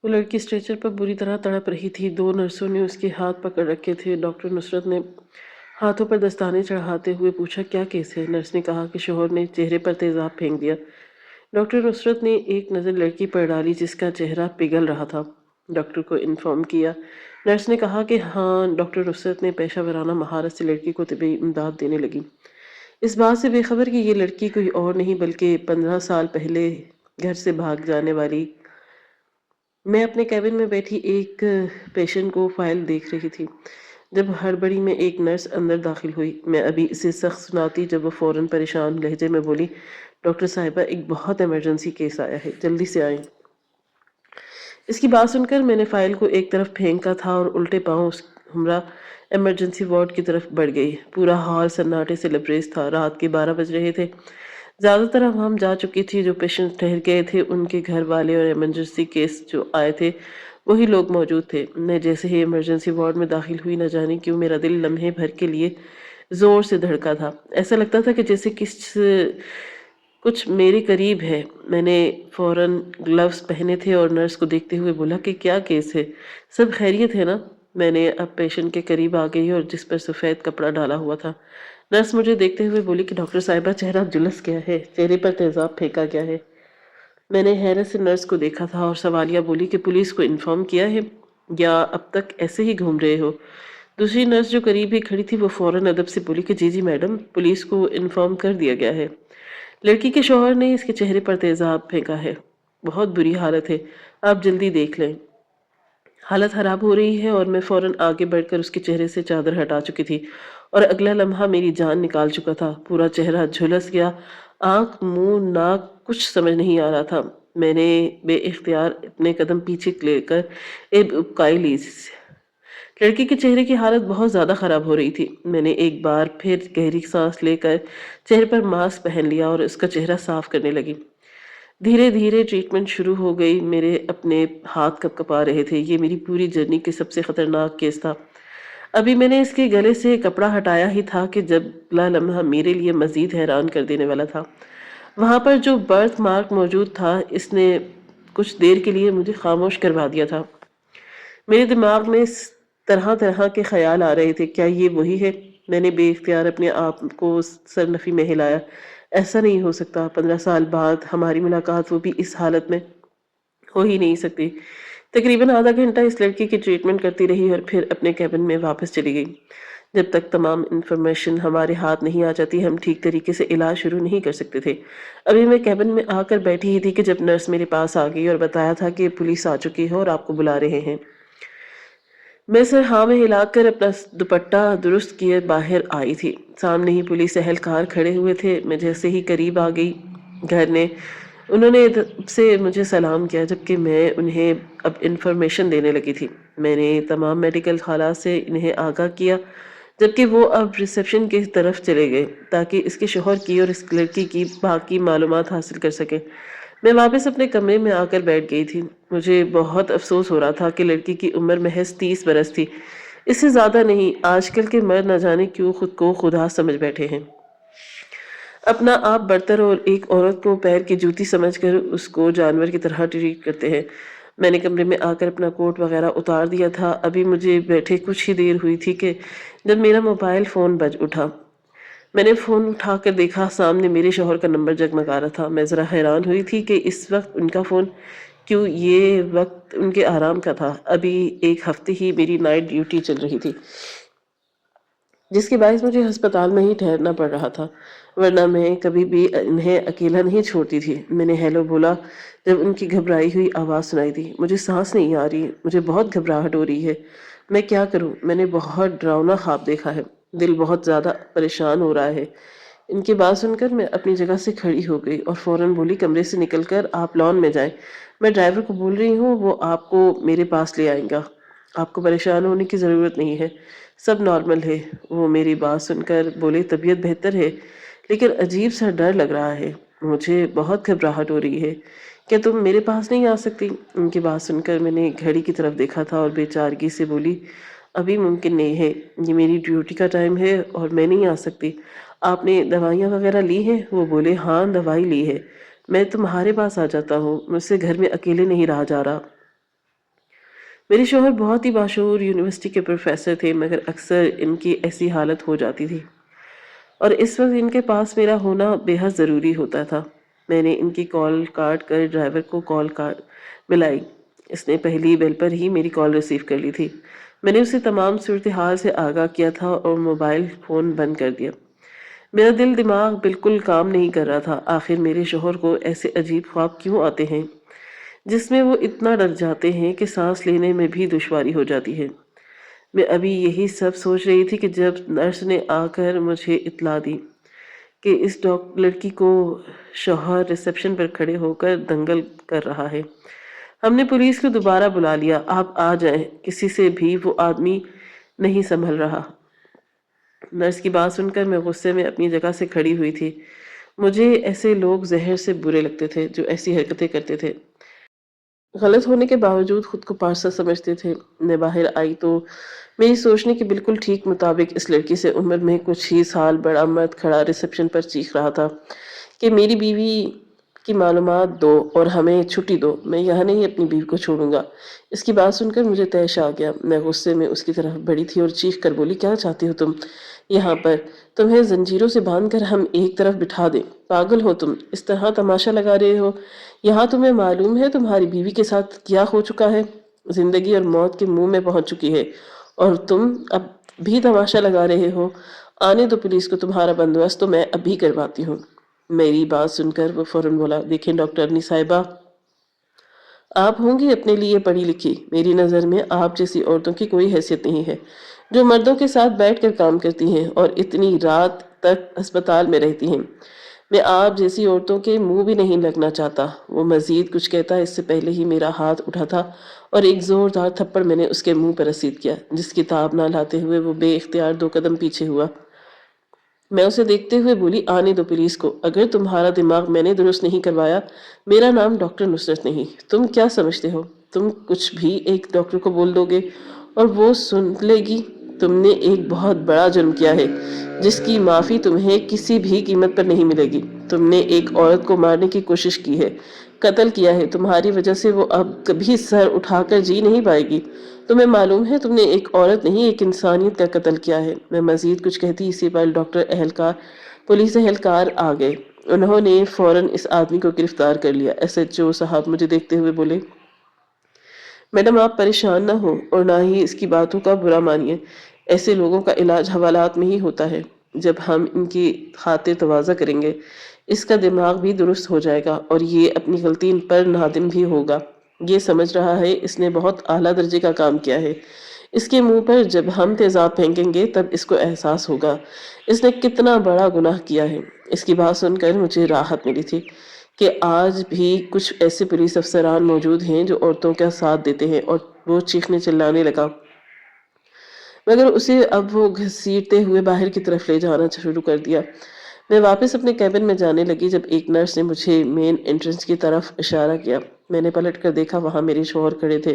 وہ لڑکی اسٹریچر پر بری طرح تڑپ رہی تھی۔ 2 نرسوں نے اس کے ہاتھ پکڑ رکھے تھے۔ ڈاکٹر نصرت نے ہاتھوں پر دستانے چڑھاتے ہوئے پوچھا، کیا کیس ہے؟ نرس نے کہا کہ شوہر نے چہرے پر تیزاب پھینک دیا۔ ڈاکٹر نصرت نے ایک نظر لڑکی پر ڈالی جس کا چہرہ پگھل رہا تھا۔ ڈاکٹر کو انفارم کیا۔ نرس نے کہا کہ ہاں۔ ڈاکٹر نصرت نے پیشہ ورانہ مہارت سے لڑکی کو طبی امداد دینے لگی، اس بات سے بے خبر کہ یہ لڑکی کوئی اور نہیں بلکہ 15 سال پہلے گھر سے بھاگ جانے والی۔ میں اپنے کیبن میں بیٹھی ایک پیشنٹ کو فائل دیکھ رہی تھی جب ہڑبڑی میں ایک نرس اندر داخل ہوئی۔ میں ابھی اسے سخت سناتی جب وہ فوراً پریشان لہجے میں بولی، ڈاکٹر صاحبہ ایک بہت ایمرجنسی کیس آیا ہے، جلدی سے آئیں۔ اس کی بات سن کر میں نے فائل کو ایک طرف پھینکا تھا اور الٹے پاؤں اس ہمراہ ایمرجنسی وارڈ کی طرف بڑھ گئی۔ پورا ہال سناٹے سے لبریز تھا۔ رات کے 12 بج رہے تھے۔ زیادہ تر عوام جا چکی تھی۔ جو پیشنٹ ٹھہر گئے تھے ان کے گھر والے اور ایمرجنسی کیس جو آئے تھے وہی لوگ موجود تھے۔ میں جیسے ہی ایمرجنسی وارڈ میں داخل ہوئی نہ جانے کیوں میرا دل لمحے بھر کے لیے زور سے دھڑکا تھا۔ ایسا لگتا تھا کہ جیسے کچھ میرے قریب ہے۔ میں نے فوراً گلوز پہنے تھے اور نرس کو دیکھتے ہوئے بولا کہ کیا کیس ہے؟ سب خیریت ہے نا؟ میں نے اب پیشنٹ کے قریب آ گئی اور جس پر سفید کپڑا ڈالا ہوا تھا۔ نرس مجھے دیکھتے ہوئے بولی کہ ڈاکٹر صاحبہ چہرہ جلس گیا ہے، چہرے پر تیزاب پھینکا گیا ہے۔ میں نے حیرت سے نرس کو دیکھا تھا اور سوالیہ بولی کہ پولیس کو انفارم کیا ہے یا اب تک ایسے ہی گھوم رہے ہو؟ دوسری نرس جو قریب ہی کھڑی تھی وہ فوراً ادب سے بولی کہ جی میڈم، پولیس کو انفارم کر دیا گیا ہے۔ لڑکی کے شوہر نے اس کے چہرے پر تیزاب پھینکا ہے، بہت بری حالت ہے، آپ جلدی دیکھ لیں۔ حالت خراب ہو رہی ہے اور میں فوراً آگے بڑھ کر اس کے چہرے سے چادر ہٹا چکی تھی اور اگلا لمحہ میری جان نکال چکا تھا۔ پورا چہرہ جھلس گیا، آنکھ، منہ، ناک، کچھ سمجھ نہیں آ رہا تھا۔ میں نے بے اختیار اپنے قدم پیچھے لے کر ایک اکائی لی۔ لڑکی کے چہرے کی حالت بہت زیادہ خراب ہو رہی تھی۔ میں نے ایک بار پھر گہری سانس لے کر چہرے پر ماسک پہن لیا اور اس کا چہرہ صاف کرنے لگی۔ دھیرے دھیرے ٹریٹمنٹ شروع ہو گئی۔ میرے اپنے ہاتھ کپ کپا رہے تھے۔ یہ میری پوری جرنی کے سب سے خطرناک کیس تھا۔ ابھی میں نے اس کے گلے سے کپڑا ہٹایا ہی تھا کہ جب اگلا لمحہ میرے لیے مزید حیران کر دینے والا تھا۔ وہاں پر جو برتھ مارک موجود تھا اس نے کچھ دیر کے لیے مجھے خاموش کروا دیا تھا۔ میرے دماغ میں طرح طرح کے خیال آ رہے تھے۔ کیا یہ وہی ہے؟ میں نے بے اختیار اپنے آپ کو سرنفی میں ہلایا۔ ایسا نہیں ہو سکتا، 15 سال بعد ہماری ملاقات وہ بھی اس حالت میں ہو ہی نہیں سکتی۔ تقریباً آدھا گھنٹہ اس لڑکی کی ٹریٹمنٹ کرتی رہی اور پھر اپنے کیبن میں واپس چلی گئی۔ جب تک تمام انفارمیشن ہمارے ہاتھ نہیں آ جاتی ہم ٹھیک طریقے سے علاج شروع نہیں کر سکتے تھے۔ ابھی میں کیبن میں آ کر بیٹھی ہی تھی کہ جب نرس میرے پاس آ گئی اور بتایا تھا کہ پولیس آ چکی ہے اور آپ کو بلا رہے ہیں۔ میں سر ہاں میں ہلا کر اپنا دوپٹہ درست کیے باہر آئی تھی۔ سامنے ہی پولیس اہلکار کھڑے ہوئے تھے۔ میں جیسے ہی قریب آ گئی گھر نے انہوں نے ادب سے مجھے سلام کیا جبکہ میں انہیں اب انفارمیشن دینے لگی تھی۔ میں نے تمام میڈیکل حالات سے انہیں آگاہ کیا جبکہ وہ اب ریسیپشن کی طرف چلے گئے تاکہ اس کے شوہر کی اور اس لڑکی کی باقی معلومات حاصل کر سکیں۔ میں واپس اپنے کمرے میں آ کر بیٹھ گئی تھی۔ مجھے بہت افسوس ہو رہا تھا کہ لڑکی کی عمر محض 30 برس تھی، اس سے زیادہ نہیں۔ آج کل کے مرد نہ جانے کیوں خود کو خدا سمجھ بیٹھے ہیں، اپنا آپ برتر اور ایک عورت کو پیر کی جوتی سمجھ کر اس کو جانور کی طرح ٹریٹ کرتے ہیں۔ میں نے کمرے میں آ کر اپنا کوٹ وغیرہ اتار دیا تھا۔ ابھی مجھے بیٹھے کچھ ہی دیر ہوئی تھی کہ جب میرا موبائل فون بج اٹھا۔ میں نے فون اٹھا کر دیکھا، سامنے میرے شوہر کا نمبر جگمگا رہا تھا۔ میں ذرا حیران ہوئی تھی کہ اس وقت ان کا فون کیوں، یہ وقت ان کے آرام کا تھا۔ ابھی ایک ہفتے ہی میری نائٹ ڈیوٹی چل رہی تھی جس کے باعث مجھے ہسپتال میں ہی ٹھہرنا پڑ رہا تھا، ورنہ میں کبھی بھی انہیں اکیلا نہیں چھوڑتی تھی۔ میں نے ہیلو بولا جب ان کی گھبرائی ہوئی آواز سنائی دی۔ مجھے سانس نہیں آ رہی، مجھے بہت گھبراہٹ ہو رہی ہے، میں کیا کروں؟ میں نے بہت ڈراؤنا خواب دیکھا ہے، دل بہت زیادہ پریشان ہو رہا ہے۔ ان کی بات سن کر میں اپنی جگہ سے کھڑی ہو گئی اور فوراً بولی کمرے سے نکل کر آپ لان میں جائیں، میں ڈرائیور کو بول رہی ہوں، وہ آپ کو میرے پاس لے آئیں گا، آپ کو پریشان ہونے کی ضرورت نہیں ہے، سب نارمل ہے۔ وہ میری بات سن کر بولے طبیعت بہتر ہے لیکن عجیب سا ڈر لگ رہا ہے، مجھے بہت گھبراہٹ ہو رہی ہے، کیا تم میرے پاس نہیں آ سکتی؟ ان کی بات سن کر میں نے گھڑی کی طرف دیکھا تھا اور بے چارگی سے بولی ابھی ممکن نہیں ہے، یہ میری ڈیوٹی کا ٹائم ہے اور میں نہیں آ سکتی۔ آپ نے دوائیاں وغیرہ لی ہیں؟ وہ بولے ہاں دوائی لی ہے، میں تمہارے پاس آ جاتا ہوں، مجھ سے گھر میں اکیلے نہیں رہا جا رہا۔ میرے شوہر بہت ہی باشعور یونیورسٹی کے پروفیسر تھے، مگر اکثر ان کی ایسی حالت ہو جاتی تھی اور اس وقت ان کے پاس میرا ہونا بے حد ضروری ہوتا تھا۔ میں نے ان کی کال کاٹ کر ڈرائیور کو کال ملائی۔ اس نے پہلی بیل پر ہی میری کال ریسیو کر لی تھی۔ میں نے اسے تمام صورتحال سے آگاہ کیا تھا اور موبائل فون بند کر دیا۔ میرا دل دماغ بالکل کام نہیں کر رہا تھا۔ آخر میرے شوہر کو ایسے عجیب خواب کیوں آتے ہیں جس میں وہ اتنا ڈر جاتے ہیں کہ سانس لینے میں بھی دشواری ہو جاتی ہے؟ میں ابھی یہی سب سوچ رہی تھی کہ جب نرس نے آ کر مجھے اطلاع دی کہ اس لڑکی کو شوہر ریسیپشن پر کھڑے ہو کر دنگل کر رہا ہے۔ ہم نے پولیس کو دوبارہ بلا لیا۔ آپ آ جائیں، کسی سے بھی وہ آدمی نہیں سنبھل رہا۔ نرس کی بات سن کر میں غصے میں اپنی جگہ سے کھڑی ہوئی تھی۔ مجھے ایسے لوگ زہر سے برے لگتے تھے جو ایسی حرکتیں کرتے تھے، غلط ہونے کے باوجود خود کو پارسا سمجھتے تھے۔ میں باہر آئی تو میری سوچنے کے بالکل ٹھیک مطابق اس لڑکی سے عمر میں کچھ ہی سال بڑا مرد کھڑا ریسیپشن پر چیخ رہا تھا کہ میری بیوی کی معلومات دو اور ہمیں چھٹی دو، میں یہاں نہیں اپنی بیوی کو چھوڑوں گا۔ اس کی بات سن کر مجھے طیش آ گیا۔ میں غصے میں اس کی طرف بڑھی تھی اور چیخ کر بولی، کیا چاہتے ہو تم یہاں پر؟ تمہیں زنجیروں سے باندھ کر ہم ایک طرف بٹھا دیں؟ پاگل ہو تم؟ اس طرح تماشا لگا رہے ہو؟ یہاں تمہیں معلوم ہے تمہاری بیوی کے ساتھ کیا ہو چکا ہے؟ زندگی اور موت کے منہ میں پہنچ چکی ہے اور تم اب بھی تماشا لگا رہے ہو؟ آنے دو پولیس کو، تمہارا بندوبست تو میں ابھی کرواتی ہوں۔ میری بات سن کر وہ فوراً بولا، دیکھیں ڈاکٹرنی صاحبہ، آپ ہوں گی اپنے لیے پڑھی لکھی، میری نظر میں آپ جیسی عورتوں کی کوئی حیثیت نہیں ہے جو مردوں کے ساتھ بیٹھ کر کام کرتی ہیں اور اتنی رات تک ہسپتال میں رہتی ہیں۔ میں آپ جیسی عورتوں کے منہ بھی نہیں لگنا چاہتا۔ وہ مزید کچھ کہتا اس سے پہلے ہی میرا ہاتھ اٹھا تھا اور ایک زوردار تھپڑ میں نے اس کے منہ پر رسید کیا، جس کی تاب نہ لاتے ہوئے وہ بے اختیار 2 قدم پیچھے ہوا۔ میں اسے دیکھتے ہوئے بولی، آنے دو پولیس کو، اگر تمہارا دماغ میں نے درست نہیں کروایا، میرا نام ڈاکٹر نصرت نہیں۔ تم کیا سمجھتے ہو تم کچھ بھی ایک ڈاکٹر کو بول دو گے اور وہ سن لے گی؟ تم نے ایک بہت بڑا جرم کیا ہے جس کی معافی تمہیں کسی بھی قیمت پر نہیں ملے گی۔ تم نے ایک عورت کو مارنے کی کوشش کی ہے، قتل کیا ہے، تمہاری وجہ سے وہ اب کبھی سر اٹھا کر جی نہیں پائے گی۔ تمہیں معلوم ہے تم نے ایک عورت نہیں، ایک انسانیت کا قتل کیا ہے۔ میں مزید کچھ کہتی اسی پر پولیس اہلکار آ گئے۔ انہوں نے فوراً اس آدمی کو گرفتار کر لیا۔ ایس ایچ او صاحب مجھے دیکھتے ہوئے بولے، میڈم آپ پریشان نہ ہو اور نہ ہی اس کی باتوں کا برا مانیے، ایسے لوگوں کا علاج حوالات میں ہی ہوتا ہے۔ جب ہم ان کی خاطر تواضع کریں گے اس کا دماغ بھی درست ہو جائے گا اور یہ اپنی غلطی پر نادم بھی ہوگا۔ یہ سمجھ رہا ہے اس نے بہت اعلیٰ درجے کا کام کیا ہے۔ اس کے منہ پر جب ہم تیزاب پھینکیں گے تب اس کو احساس ہوگا اس نے کتنا بڑا گناہ کیا ہے۔ اس کی بات سن کر مجھے راحت ملی تھی کہ آج بھی کچھ ایسے پولیس افسران موجود ہیں جو عورتوں کا ساتھ دیتے ہیں، اور وہ چیخنے چلانے لگا، مگر اسے اب وہ گھسیٹتے ہوئے باہر کی طرف لے جانا شروع کر دیا۔ میں واپس اپنے کیبن میں جانے لگی جب ایک نرس نے مجھے مین انٹرنس کی طرف اشارہ کیا۔ میں نے پلٹ کر دیکھا، وہاں میرے شوہر کھڑے تھے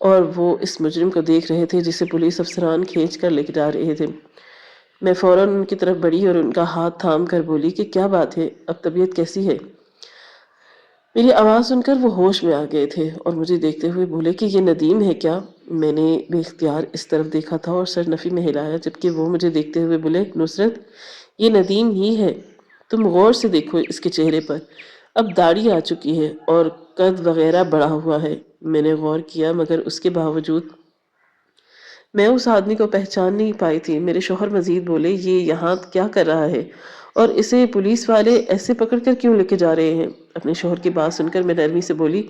اور وہ اس مجرم کو دیکھ رہے تھے جسے پولیس افسران کھینچ کر لے جا رہے تھے۔ میں فوراً ان کی طرف بڑھی اور ان کا ہاتھ تھام کر بولی کہ کیا بات ہے، اب طبیعت کیسی ہے؟ میری آواز سن کر وہ ہوش میں آ گئے تھے اور مجھے دیکھتے ہوئے بولے کہ یہ ندیم ہے کیا؟ میں نے بے اختیار اس طرف دیکھا تھا اور سر نفی میں ہلایا، جبکہ وہ مجھے دیکھتے ہوئے بولے، نصرت یہ ندیم ہی ہے، تم غور سے دیکھو اس کے چہرے پر، اب داڑھی آ چکی ہے اور قد وغیرہ بڑھا ہوا ہے۔ میں نے غور کیا مگر اس کے باوجود میں اس آدمی کو پہچان نہیں پائی تھی۔ میرے شوہر مزید بولے، یہ یہاں کیا کر رہا ہے اور اسے پولیس والے ایسے پکڑ کر کیوں لے کے جا رہے ہیں؟ اپنے شوہر کی بات سن کر میں نرمی سے بولی،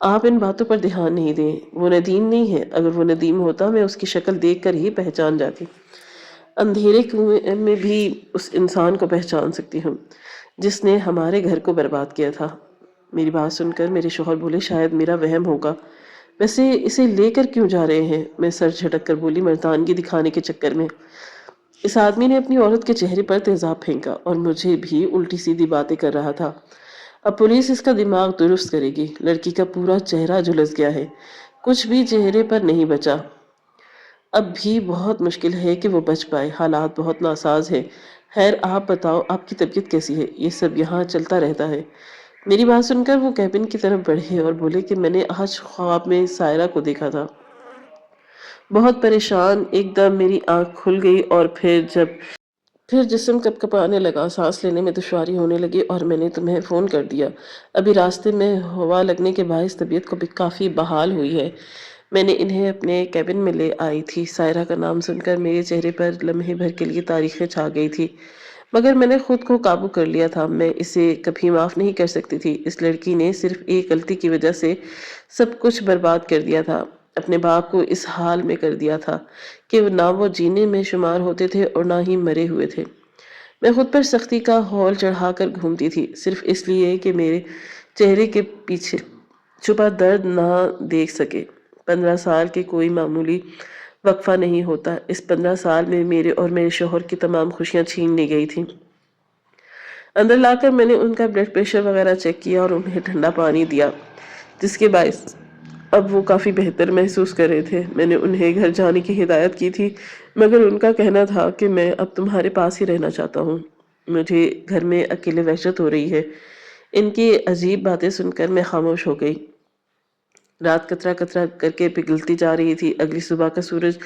آپ ان باتوں پر دھیان نہیں دیں، وہ ندیم نہیں ہے، اگر وہ ندیم ہوتا میں اس کی شکل دیکھ کر ہی پہچان جاتی، اندھیرے کنویں میں بھی اس انسان کو پہچان سکتی ہوں جس نے ہمارے گھر کو برباد کیا تھا۔ میری بات سن کر میرے شوہر بولے، شاید میرا وہم ہوگا، ویسے اسے لے کر کیوں جا رہے ہیں؟ میں سر جھٹک کر بولی، مردانگی دکھانے کے چکر میں۔ اس آدمی نے اپنی عورت کے چہرے پر تیزاب پھینکا اور مجھے بھی الٹی سیدھی باتیں کر رہا تھا۔ اب پولیس اس کا دماغ درست کرے گی۔ لڑکی کا پورا چہرہ جھلس گیا ہے، کچھ بھی چہرے پر نہیں بچا۔ اب بھی بہت مشکل ہے کہ وہ بچ پائے، حالات بہت ناساز ہیں۔ خیر آپ بتاؤ آپ کی طبیعت کیسی ہے؟ یہ سب یہاں چلتا رہتا ہے۔ میری بات سن کر وہ کیبن کی طرف بڑھے اور بولے کہ میں نے آج خواب میں سائرہ کو دیکھا تھا۔ بہت پریشان ایک دم میری آنکھ کھل گئی اور پھر جسم کپکپانے لگا، سانس لینے میں دشواری ہونے لگی اور میں نے تمہیں فون کر دیا۔ ابھی راستے میں ہوا لگنے کے باعث طبیعت کو بھی کافی بحال ہوئی ہے۔ میں نے انہیں اپنے کیبن میں لے آئی تھی۔ سائرہ کا نام سن کر میرے چہرے پر لمحے بھر کے لیے تاریخیں چھا گئی تھی، مگر میں نے خود کو قابو کر لیا تھا۔ میں اسے کبھی معاف نہیں کر سکتی تھی۔ اس لڑکی نے صرف ایک غلطی کی وجہ سے سب کچھ برباد کر دیا تھا، اپنے باپ کو اس حال میں کر دیا تھا کہ نہ وہ جینے میں شمار ہوتے تھے اور نہ ہی مرے ہوئے تھے۔ میں خود پر سختی کا ہول چڑھا کر گھومتی تھی، صرف اس لیے کہ میرے چہرے کے پیچھے چھپا درد نہ دیکھ سکے۔ 15 سال کے کوئی معمولی وقفہ نہیں ہوتا۔ اس 15 سال میں میرے اور میرے شوہر کی تمام خوشیاں چھین لی گئی تھیں۔ اندر لا کر میں نے ان کا بلڈ پریشر وغیرہ چیک کیا اور انہیں ٹھنڈا پانی دیا، جس کے باعث اب وہ کافی بہتر محسوس کر رہے تھے۔ میں نے انہیں گھر جانے کی ہدایت کی تھی، مگر ان کا کہنا تھا کہ میں اب تمہارے پاس ہی رہنا چاہتا ہوں۔ مجھے گھر میں اکیلے وحشت ہو رہی ہے۔ ان کی عجیب باتیں سن کر میں خاموش ہو گئی۔ رات قطرہ قطرہ کر کے پگھلتی جا رہی تھی۔ اگلی صبح کا سورج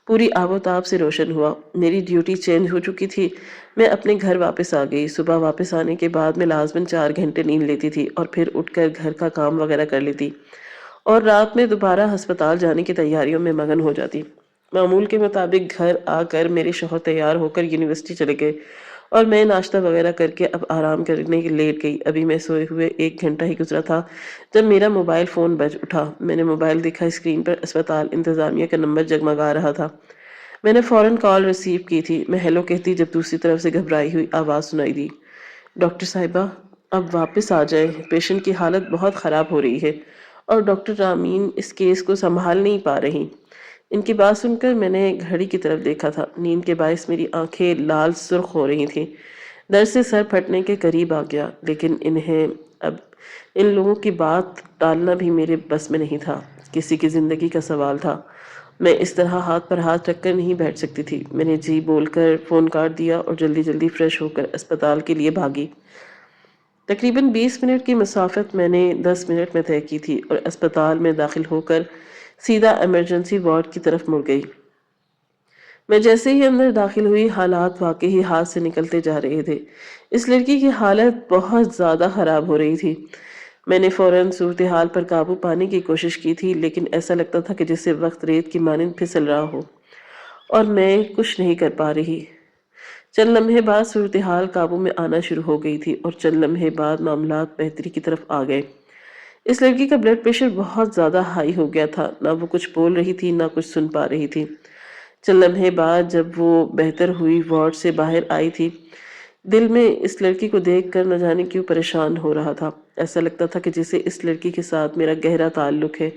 پوری آب و تاب سے روشن ہوا۔ میری ڈیوٹی چینج ہو چکی تھی۔ میں اپنے گھر واپس آ گئی۔ صبح واپس آنے کے بعد میں لازماً 4 گھنٹے نیند لیتی تھی اور پھر اٹھ کر گھر کا کام وغیرہ کر لیتی اور رات میں دوبارہ ہسپتال جانے کی تیاریوں میں مگن ہو جاتی۔ معمول کے مطابق گھر آ کر میرے شوہر تیار ہو کر یونیورسٹی چلے گئے اور میں ناشتہ وغیرہ کر کے اب آرام کرنے لیٹ گئی۔ ابھی میں سوئے ہوئے 1 گھنٹہ ہی گزرا تھا جب میرا موبائل فون بج اٹھا۔ میں نے موبائل دیکھا، اسکرین پر اسپتال انتظامیہ کا نمبر جگمگا رہا تھا۔ میں نے فوراً کال ریسیو کی تھی۔ میں ہیلو کہتی جب دوسری طرف سے گھبرائی ہوئی آواز سنائی دی، ڈاکٹر صاحبہ اب واپس آ جائیں، پیشنٹ کی حالت بہت خراب ہو رہی ہے اور ڈاکٹر رامین اس کیس کو سنبھال نہیں پا رہی۔ ان کی بات سن کر میں نے گھڑی کی طرف دیکھا تھا۔ نیند کے باعث میری آنکھیں لال سرخ ہو رہی تھیں۔ درد سے سر پھٹنے کے قریب آ گیا، لیکن اب ان لوگوں کی بات ٹالنا بھی میرے بس میں نہیں تھا۔ کسی کی زندگی کا سوال تھا۔ میں اس طرح ہاتھ پر ہاتھ رکھ کر نہیں بیٹھ سکتی تھی۔ میں نے جی بول کر فون کاٹ دیا اور جلدی جلدی فریش ہو کر اسپتال کے لیے بھاگی۔ تقریباً 20 منٹ کی مسافت میں نے 10 منٹ میں طے کی تھی اور اسپتال میں داخل ہو کر سیدھا ایمرجنسی وارڈ کی طرف مڑ گئی۔ میں جیسے ہی اندر داخل ہوئی، حالات واقعی ہاتھ سے نکلتے جا رہے تھے۔ اس لڑکی کی حالت بہت زیادہ خراب ہو رہی تھی۔ میں نے فوراً صورتحال پر قابو پانے کی کوشش کی تھی، لیکن ایسا لگتا تھا کہ جیسے وقت ریت کی مانند پھسل رہا ہو اور میں کچھ نہیں کر پا رہی۔ چند لمحے بعد صورتحال قابو میں آنا شروع ہو گئی تھی اور چند لمحے بعد معاملات بہتری کی طرف آ گئے۔ اس لڑکی کا بلڈ پریشر بہت زیادہ ہائی ہو گیا تھا، نہ وہ کچھ بول رہی تھی نہ کچھ سن پا رہی تھی۔ چند لمحے بعد جب وہ بہتر ہوئی وارڈ سے باہر آئی تھی، دل میں اس لڑکی کو دیکھ کر نہ جانے کیوں پریشان ہو رہا تھا۔ ایسا لگتا تھا کہ جیسے اس لڑکی کے ساتھ میرا گہرا تعلق ہے،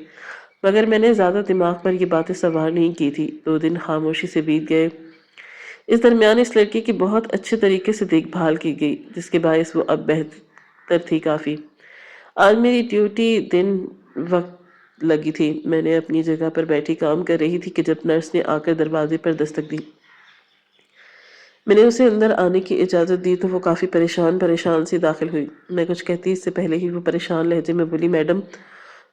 مگر میں نے زیادہ دماغ پر یہ باتیں سوار نہیں کی تھی۔ 2 دن خاموشی سے بیت گئے۔ اس درمیان اس لڑکی کی بہت اچھے طریقے سے دیکھ بھال کی گئی، جس کے باعث وہ اب بہتر تھی کافی۔ آج میری ڈیوٹی دن وقت لگی تھی۔ میں نے اپنی جگہ پر بیٹھی کام کر رہی تھی کہ جب نرس نے آ کر دروازے پر دستک دی۔ میں نے اسے اندر آنے کی اجازت دی تو وہ کافی پریشان سی داخل ہوئی۔ میں کچھ کہتی اس سے پہلے ہی وہ پریشان لہجے میں بولی، میڈم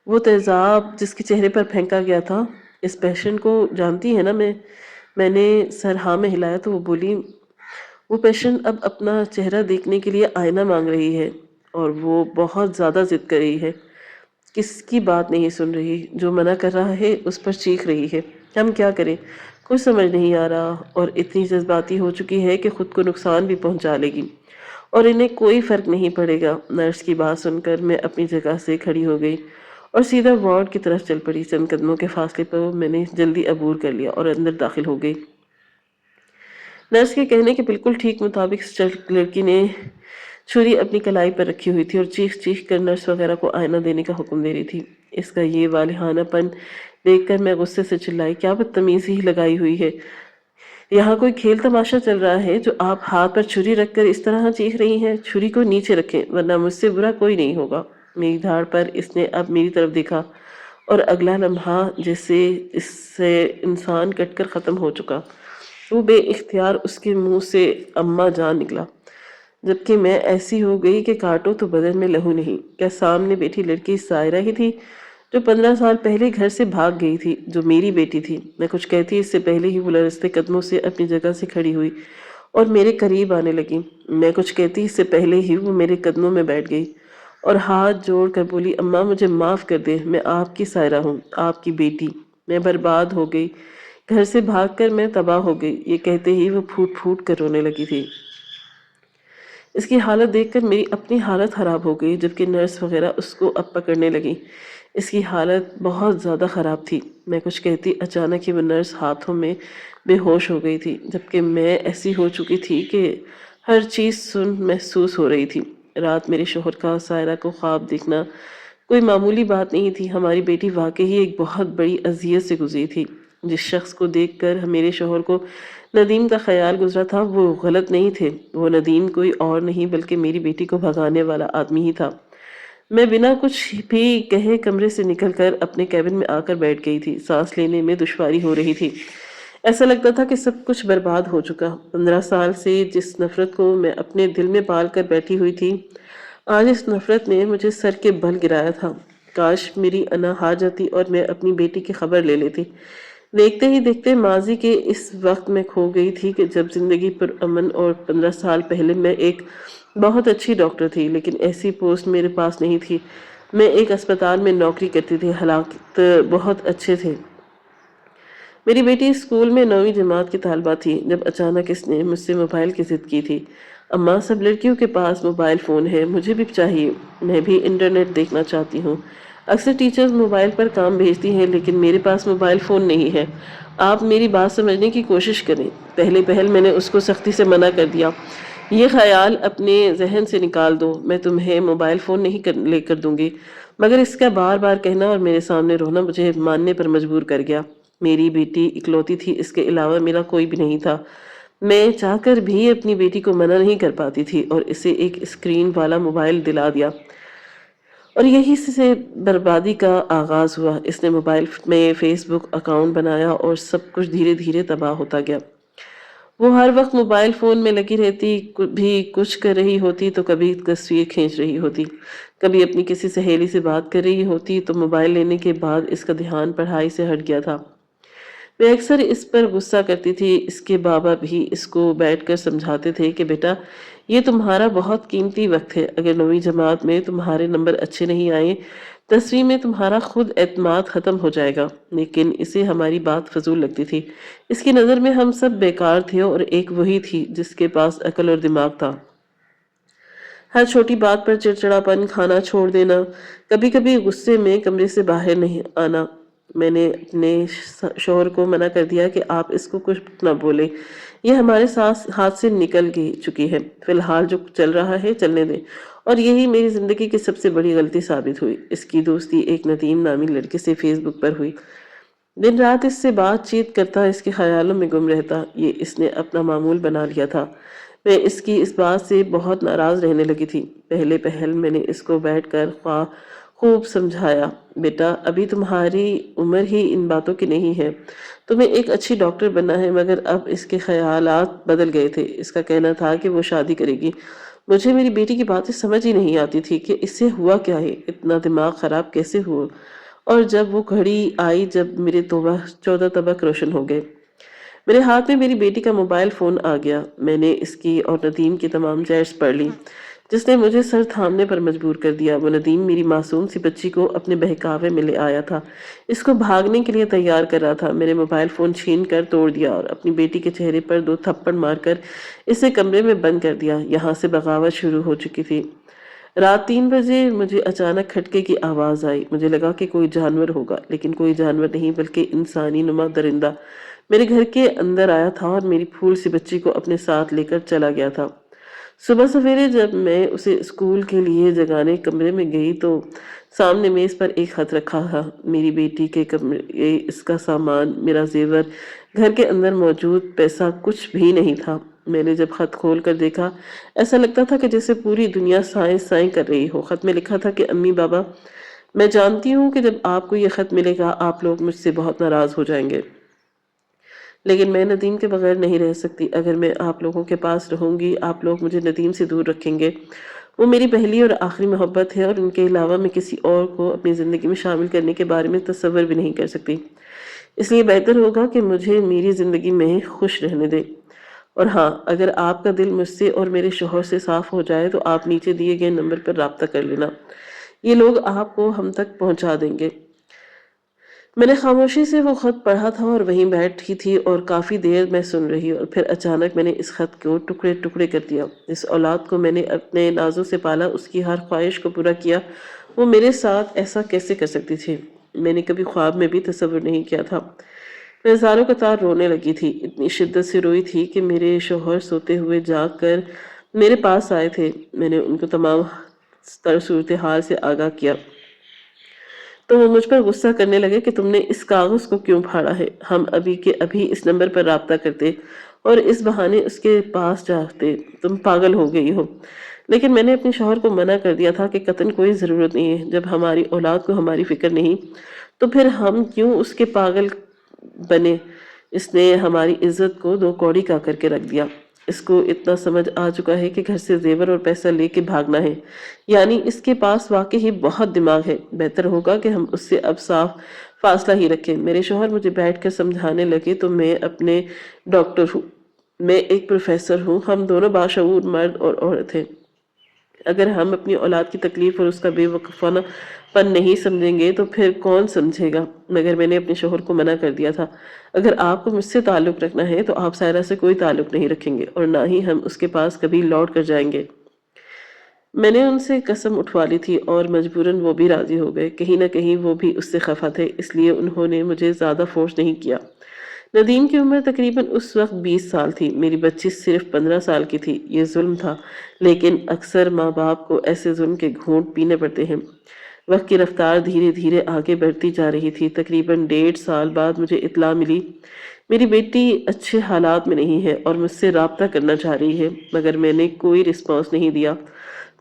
وہ تیزاب جس کے چہرے پر پھینکا گیا تھا، اس پیشنٹ کو جانتی ہے نا؟ میں نے سر ہاں میں ہلایا تو وہ بولی، وہ پیشنٹ اب اپنا چہرہ دیکھنے کے لیے آئینہ مانگ رہی ہے اور وہ بہت زیادہ ضد کر رہی ہے، کس کی بات نہیں سن رہی، جو منع کر رہا ہے اس پر چیخ رہی ہے۔ ہم کیا کریں؟ کچھ سمجھ نہیں آ رہا اور اتنی جذباتی ہو چکی ہے کہ خود کو نقصان بھی پہنچا لے گی اور انہیں کوئی فرق نہیں پڑے گا۔ نرس کی بات سن کر میں اپنی جگہ سے کھڑی ہو گئی اور سیدھا وارڈ کی طرف چل پڑی۔ چند قدموں کے فاصلے پر میں نے جلدی عبور کر لیا اور اندر داخل ہو گئی۔ نرس کے کہنے کے بالکل ٹھیک مطابق اس لڑکی نے چھری اپنی کلائی پر رکھی ہوئی تھی اور چیخ چیخ کر نرس وغیرہ کو آئینہ دینے کا حکم دے رہی تھی۔ اس کا یہ والہانہ پن دیکھ کر میں غصے سے چلائی، کیا بدتمیزی لگائی ہوئی ہے! یہاں کوئی کھیل تماشا چل رہا ہے جو آپ ہاتھ پر چھری رکھ کر اس طرح چیخ رہی ہیں؟ چھری کو نیچے رکھیں ورنہ مجھ سے برا کوئی نہیں ہوگا۔ میری دھاڑ پر اس نے اب میری طرف دیکھا اور اگلا لمحہ جیسے اس سے انسان کٹ کر ختم ہو چکا، وہ بے اختیار اس کے منہ سے اماں جان نکلا، جبکہ میں ایسی ہو گئی کہ کاٹو تو بدن میں لہو نہیں۔ کیا سامنے بیٹھی لڑکی سائرہ ہی تھی جو 15 سال پہلے گھر سے بھاگ گئی تھی، جو میری بیٹی تھی۔ میں کچھ کہتی اس سے پہلے ہی وہ لرزتے قدموں سے اپنی جگہ سے کھڑی ہوئی اور میرے قریب آنے لگی۔ میں کچھ کہتی اس سے پہلے ہی وہ میرے قدموں میں بیٹھ گئی اور ہاتھ جوڑ کر بولی، اماں مجھے معاف کر دے، میں آپ کی سائرہ ہوں، آپ کی بیٹی۔ میں برباد ہو گئی، گھر سے بھاگ کر میں تباہ ہو گئی۔ یہ کہتے ہی وہ پھوٹ پھوٹ کر رونے لگی تھی۔ اس کی حالت دیکھ کر میری اپنی حالت خراب ہو گئی، جبکہ نرس وغیرہ اس کو اب پکڑنے لگی۔ اس کی حالت بہت زیادہ خراب تھی۔ میں کچھ کہتی اچانک ہی وہ نرس ہاتھوں میں بے ہوش ہو گئی تھی، جبکہ میں ایسی ہو چکی تھی کہ ہر چیز سن محسوس ہو رہی تھی۔ رات میرے شوہر کا سائرہ کو خواب دیکھنا کوئی معمولی بات نہیں تھی۔ ہماری بیٹی واقعی ایک بہت بڑی اذیت سے گزری تھی۔ جس شخص کو دیکھ کر میرے شوہر کو ندیم کا خیال گزرا تھا وہ غلط نہیں تھے۔ وہ ندیم کوئی اور نہیں بلکہ میری بیٹی کو بھگانے والا آدمی ہی تھا۔ میں بنا کچھ بھی کہے کمرے سے نکل کر اپنے کیبن میں آ کر بیٹھ گئی تھی۔ سانس لینے میں دشواری ہو رہی تھی۔ ایسا لگتا تھا کہ سب کچھ برباد ہو چکا۔ 15 سال سے جس نفرت کو میں اپنے دل میں پال کر بیٹھی ہوئی تھی، آج اس نفرت نے مجھے سر کے بل گرایا تھا۔ کاش میری انا ہار جاتی اور میں اپنی بیٹی کی خبر لے لیتی۔ دیکھتے ہی دیکھتے ماضی کے اس وقت میں کھو گئی تھی کہ جب زندگی پر امن، اور 15 سال پہلے میں ایک بہت اچھی ڈاکٹر تھی، لیکن ایسی پوسٹ میرے پاس نہیں تھی۔ میں ایک اسپتال میں نوکری کرتی تھی، حالات بہت اچھے تھے۔ میری بیٹی اسکول میں 9ویں جماعت کی طالبہ تھی جب اچانک اس نے مجھ سے موبائل کی ضد کی تھی۔ اماں سب لڑکیوں کے پاس موبائل فون ہے، مجھے بھی چاہیے، میں بھی انٹرنیٹ دیکھنا چاہتی ہوں۔ اکثر ٹیچرز موبائل پر کام بھیجتی ہیں لیکن میرے پاس موبائل فون نہیں ہے۔ آپ میری بات سمجھنے کی کوشش کریں۔ پہلے پہل میں نے اس کو سختی سے منع کر دیا۔ یہ خیال اپنے ذہن سے نکال دو، میں تمہیں موبائل فون نہیں لے کر دوں گی۔ مگر اس کا بار بار کہنا اور میرے سامنے رونا مجھے ماننے پر مجبور کر گیا۔ میری بیٹی اکلوتی تھی، اس کے علاوہ میرا کوئی بھی نہیں تھا۔ میں چاہ کر بھی اپنی بیٹی کو منع نہیں کر پاتی تھی اور اسے ایک اسکرین والا موبائل دلا دیا، اور یہی سے بربادی کا آغاز ہوا۔ اس نے موبائل میں فیس بک اکاؤنٹ بنایا اور سب کچھ دھیرے دھیرے تباہ ہوتا گیا۔ وہ ہر وقت موبائل فون میں لگی رہتی، بھی کچھ کر رہی ہوتی تو کبھی تصویر کھینچ رہی ہوتی، کبھی اپنی کسی سہیلی سے بات کر رہی ہوتی تو موبائل لینے کے بعد اس کا دھیان پڑھائی سے ہٹ گیا تھا۔ میں اکثر اس پر غصہ کرتی تھی۔ اس کے بابا بھی اس کو بیٹھ کر سمجھاتے تھے کہ بیٹا یہ تمہارا بہت قیمتی وقت ہے، اگر 9ویں جماعت میں تمہارے نمبر اچھے نہیں آئے 10ویں میں تمہارا خود اعتماد ختم ہو جائے گا، لیکن اسے ہماری بات فضول لگتی تھی۔ اس کی نظر میں ہم سب بیکار تھے اور ایک وہی تھی جس کے پاس عقل اور دماغ تھا۔ ہر چھوٹی بات پر چڑچڑاپن، کھانا چھوڑ دینا، کبھی کبھی غصے میں کمرے سے باہر نہیں آنا۔ میں نے اپنے شوہر کو منع کر دیا کہ آپ اس کو کچھ نہ بولیں، یہ ہمارے ہاتھ سے نکل چکی ہے، فی الحال جو چل رہا ہے چلنے دیں، اور یہی میری زندگی کی سب سے بڑی غلطی ثابت ہوئی۔ اس کی دوستی ایک ندیم نامی لڑکے سے فیس بک پر ہوئی۔ دن رات اس سے بات چیت کرتا، اس کے خیالوں میں گم رہتا، یہ اس نے اپنا معمول بنا لیا تھا۔ میں اس کی اس بات سے بہت ناراض رہنے لگی تھی۔ پہلے پہل میں نے اس کو بیٹھ کر خوب سمجھایا، بیٹا ابھی تمہاری عمر ہی ان باتوں کی نہیں ہے، تمہیں ایک اچھی ڈاکٹر بننا ہے۔ مگر اب اس کے خیالات بدل گئے تھے۔ اس کا کہنا تھا کہ وہ شادی کرے گی۔ مجھے میری بیٹی کی باتیں سمجھ ہی نہیں آتی تھی کہ اس سے ہوا کیا ہے، اتنا دماغ خراب کیسے ہوا۔ اور جب وہ گھڑی آئی جب میرے 14 طبق روشن ہو گئے، میرے ہاتھ میں میری بیٹی کا موبائل فون آ گیا۔ میں نے اس کی اور ندیم کی تمام چیٹس پڑھ لی، جس نے مجھے سر تھامنے پر مجبور کر دیا۔ وہ ندیم میری معصوم سی بچی کو اپنے بہکاوے میں لے آیا تھا، اس کو بھاگنے کے لیے تیار کر رہا تھا۔ میرے موبائل فون چھین کر توڑ دیا اور اپنی بیٹی کے چہرے پر 2 تھپڑ مار کر اسے کمرے میں بند کر دیا۔ یہاں سے بغاوت شروع ہو چکی تھی۔ رات 3 بجے مجھے اچانک کھٹکے کی آواز آئی۔ مجھے لگا کہ کوئی جانور ہوگا، لیکن کوئی جانور نہیں بلکہ انسانی نما درندہ میرے گھر کے اندر آیا تھا اور میری پھول سی بچی کو اپنے ساتھ لے کر چلا گیا تھا۔ صبح سویرے جب میں اسے اسکول کے لیے جگانے کمرے میں گئی تو سامنے میز پر ایک خط رکھا تھا، میری بیٹی کے کمرے، اس کا سامان، میرا زیور، گھر کے اندر موجود پیسہ کچھ بھی نہیں تھا۔ میں نے جب خط کھول کر دیکھا، ایسا لگتا تھا کہ جیسے پوری دنیا سائیں سائیں کر رہی ہو۔ خط میں لکھا تھا کہ امی بابا، میں جانتی ہوں کہ جب آپ کو یہ خط ملے گا آپ لوگ مجھ سے بہت ناراض ہو جائیں گے، لیکن میں ندیم کے بغیر نہیں رہ سکتی۔ اگر میں آپ لوگوں کے پاس رہوں گی آپ لوگ مجھے ندیم سے دور رکھیں گے۔ وہ میری پہلی اور آخری محبت ہے، اور ان کے علاوہ میں کسی اور کو اپنی زندگی میں شامل کرنے کے بارے میں تصور بھی نہیں کر سکتی۔ اس لیے بہتر ہوگا کہ مجھے میری زندگی میں خوش رہنے دیں۔ اور ہاں، اگر آپ کا دل مجھ سے اور میرے شوہر سے صاف ہو جائے تو آپ نیچے دیے گئے نمبر پر رابطہ کر لینا، یہ لوگ آپ کو ہم تک پہنچا دیں گے۔ میں نے خاموشی سے وہ خط پڑھا تھا اور وہیں بیٹھی تھی اور کافی دیر میں سن رہی، اور پھر اچانک میں نے اس خط کو ٹکڑے ٹکڑے کر دیا۔ اس اولاد کو میں نے اپنے نازوں سے پالا، اس کی ہر خواہش کو پورا کیا، وہ میرے ساتھ ایسا کیسے کر سکتی تھی؟ میں نے کبھی خواب میں بھی تصور نہیں کیا تھا۔ میں ہزاروں قطار رونے لگی تھی، اتنی شدت سے روئی تھی کہ میرے شوہر سوتے ہوئے جاگ کر میرے پاس آئے تھے۔ میں نے ان کو تمام تر صورتحال سے آگاہ کیا تو وہ مجھ پر غصہ کرنے لگے کہ تم نے اس کاغذ کو کیوں پھاڑا ہے؟ ہم ابھی کے ابھی اس نمبر پر رابطہ کرتے اور اس بہانے اس کے پاس جاتے۔ تم پاگل ہو گئی ہو۔ لیکن میں نے اپنے شوہر کو منع کر دیا تھا کہ قطعاً کوئی ضرورت نہیں ہے۔ جب ہماری اولاد کو ہماری فکر نہیں تو پھر ہم کیوں اس کے پاگل بنے؟ اس نے ہماری عزت کو دو کوڑی کا کر کے رکھ دیا۔ اس کو اتنا سمجھ آ چکا ہے کہ گھر سے زیور اور پیسہ لے کے بھاگنا ہے، یعنی اس کے پاس واقعی بہت دماغ ہے۔ بہتر ہوگا کہ ہم اس سے اب صاف فاصلہ ہی رکھیں۔ میرے شوہر مجھے بیٹھ کر سمجھانے لگے تو میں اپنے ڈاکٹر ہوں، میں ایک پروفیسر ہوں، ہم دونوں باشعور مرد اور عورت ہیں۔ اگر ہم اپنی اولاد کی تکلیف اور اس کا بے وقوفانہ پن نہیں سمجھیں گے تو پھر کون سمجھے گا؟ مگر میں نے اپنے شوہر کو منع کر دیا تھا، اگر آپ کو مجھ سے تعلق رکھنا ہے تو آپ سائرہ سے کوئی تعلق نہیں رکھیں گے، اور نہ ہی ہم اس کے پاس کبھی لوٹ کر جائیں گے۔ میں نے ان سے قسم اٹھوا لی تھی اور مجبوراً وہ بھی راضی ہو گئے۔ کہیں نہ کہیں وہ بھی اس سے خفا تھے، اس لیے انہوں نے مجھے زیادہ فورس نہیں کیا۔ ندیم کی عمر تقریباً اس وقت 20 سال تھی، میری بچی صرف 15 سال کی تھی۔ یہ ظلم تھا، لیکن اکثر ماں باپ کو ایسے ظلم کے گھونٹ پینے پڑتے ہیں۔ وقت کی رفتار دھیرے دھیرے آگے بڑھتی جا رہی تھی۔ تقریباً 1.5 سال بعد مجھے اطلاع ملی میری بیٹی اچھے حالات میں نہیں ہے اور مجھ سے رابطہ کرنا چاہ رہی ہے، مگر میں نے کوئی رسپانس نہیں دیا۔